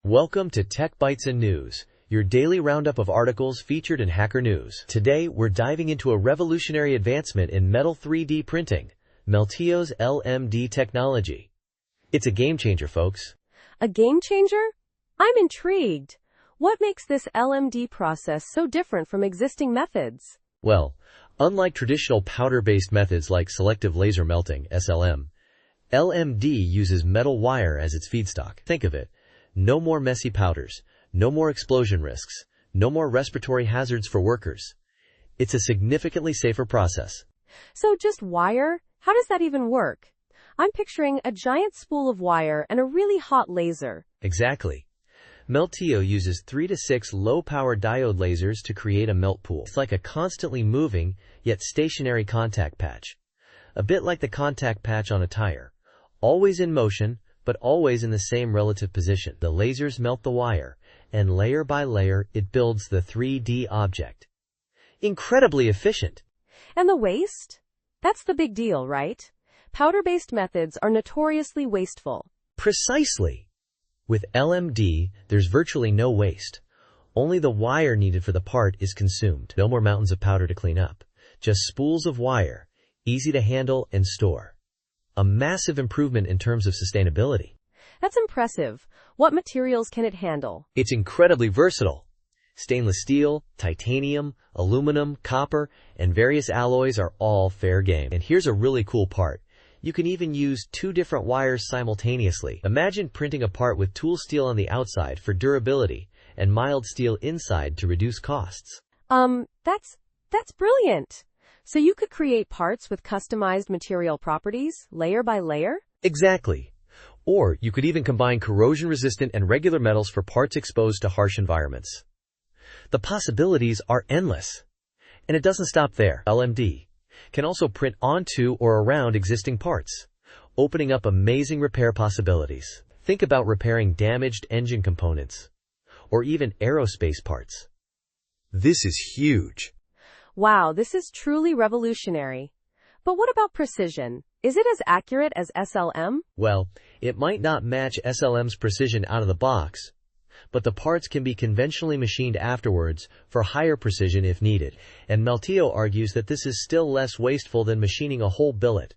Welcome to Tech Bytes and News, your daily roundup of articles featured in Hacker News. Today, we're diving into a revolutionary advancement in metal 3D printing, Meltio's LMD technology. It's a game changer, folks. A game changer? I'm intrigued. What makes this LMD process so different from existing methods? Well, unlike traditional powder-based methods like selective laser melting, SLM, LMD uses metal wire as its feedstock. Think of it. No more messy powders, no more explosion risks, no more respiratory hazards for workers. It's a significantly safer process. So just wire? How does that even work? I'm picturing a giant spool of wire and a really hot laser. Exactly. Meltio uses 3 to 6 low-power diode lasers to create a melt pool. It's like a constantly moving, yet stationary contact patch. A bit like the contact patch on a tire. Always in motion, but always in the same relative position. The lasers melt the wire, and layer by layer, it builds the 3D object. Incredibly efficient. And the waste? That's the big deal, right? Powder-based methods are notoriously wasteful. Precisely. With LMD, there's virtually no waste. Only the wire needed for the part is consumed. No more mountains of powder to clean up. Just spools of wire, easy to handle and store. A massive improvement in terms of sustainability. That's impressive. What materials can it handle? It's incredibly versatile. Stainless steel, titanium, aluminum, copper, and various alloys are all fair game. And here's a really cool part. You can even use 2 different wires simultaneously. Imagine printing a part with tool steel on the outside for durability and mild steel inside to reduce costs. That's brilliant. So you could create parts with customized material properties, layer by layer? Exactly. Or you could even combine corrosion-resistant and regular metals for parts exposed to harsh environments. The possibilities are endless. And it doesn't stop there. LMD can also print onto or around existing parts, opening up amazing repair possibilities. Think about repairing damaged engine components, or even aerospace parts. This is huge. Wow, this is truly revolutionary. But what about precision? Is it as accurate as SLM? Well, it might not match SLM's precision out of the box, but the parts can be conventionally machined afterwards for higher precision if needed, and Meltio argues that this is still less wasteful than machining a whole billet.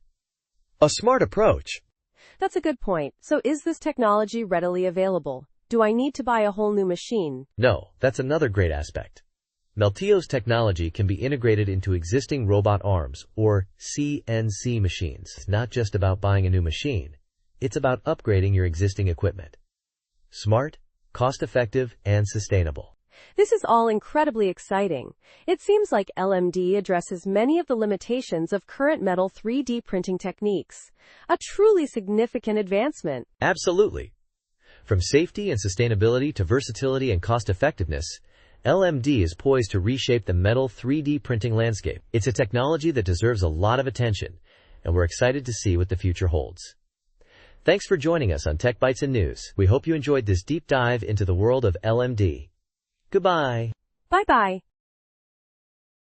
A smart approach. That's a good point. So is this technology readily available? Do I need to buy a whole new machine? No, that's another great aspect. Meltio's technology can be integrated into existing robot arms, or CNC machines. It's not just about buying a new machine. It's about upgrading your existing equipment. Smart, cost-effective, and sustainable. This is all incredibly exciting. It seems like LMD addresses many of the limitations of current metal 3D printing techniques. A truly significant advancement. Absolutely. From safety and sustainability to versatility and cost-effectiveness, LMD is poised to reshape the metal 3D printing landscape. It's a technology that deserves a lot of attention, and we're excited to see what the future holds. Thanks for joining us on Tech Bytes and News. We hope you enjoyed this deep dive into the world of LMD. Goodbye. Bye-bye.